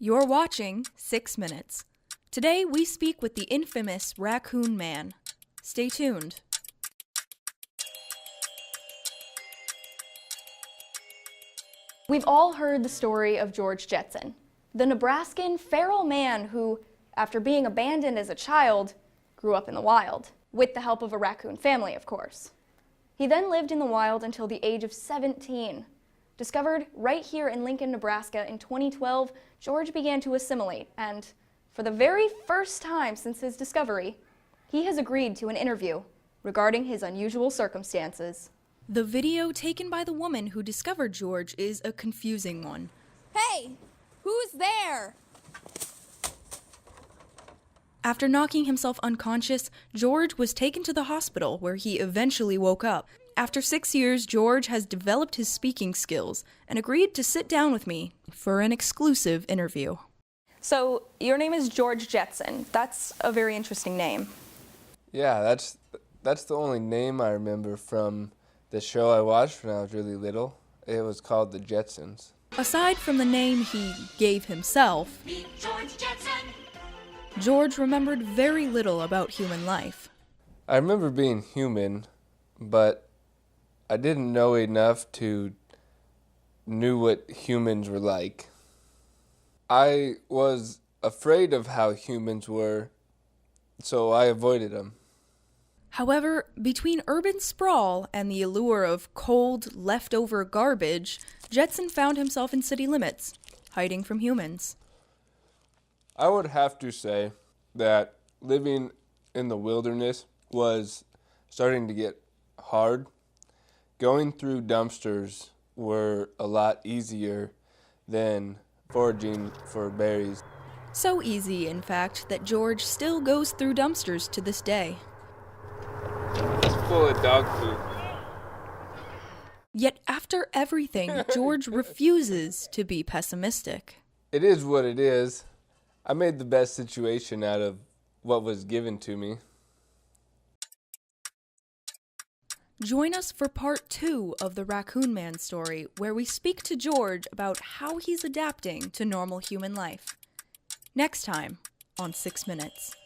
You're watching 6 Minutes. Today we speak with the infamous Raccoon Man. Stay tuned. We've all heard the story of George Jetson, the Nebraskan feral man who, after being abandoned as a child, grew up in the wild, with the help of a raccoon family, of course. He then lived in the wild until the age of 17. Discovered right here in Lincoln, Nebraska in 2012, George began to assimilate, and for the very first time since his discovery, he has agreed to an interview regarding his unusual circumstances. The video taken by the woman who discovered George is a confusing one. Hey, who's there? After knocking himself unconscious, George was taken to the hospital where he eventually woke up. After 6 years, George has developed his speaking skills and agreed to sit down with me for an exclusive interview. So, your name is George Jetson. That's a very interesting name. Yeah, that's the only name I remember from the show I watched when I was really little. It was called The Jetsons. Aside from the name he gave himself, Meet George Jetson. George remembered very little about human life. I remember being human, but I didn't know enough to know what humans were like. I was afraid of how humans were, so I avoided them. However, between urban sprawl and the allure of cold, leftover garbage, Jetson found himself in city limits, hiding from humans. I would have to say that living in the wilderness was starting to get hard. Going through dumpsters were a lot easier than foraging for berries. So easy, in fact, that George still goes through dumpsters to this day. It's full of dog food. Yet after everything, George refuses to be pessimistic. It is what it is. I made the best situation out of what was given to me. Join us for part 2 of the Raccoon Man story, where we speak to George about how he's adapting to normal human life. Next time on 6 Minutes.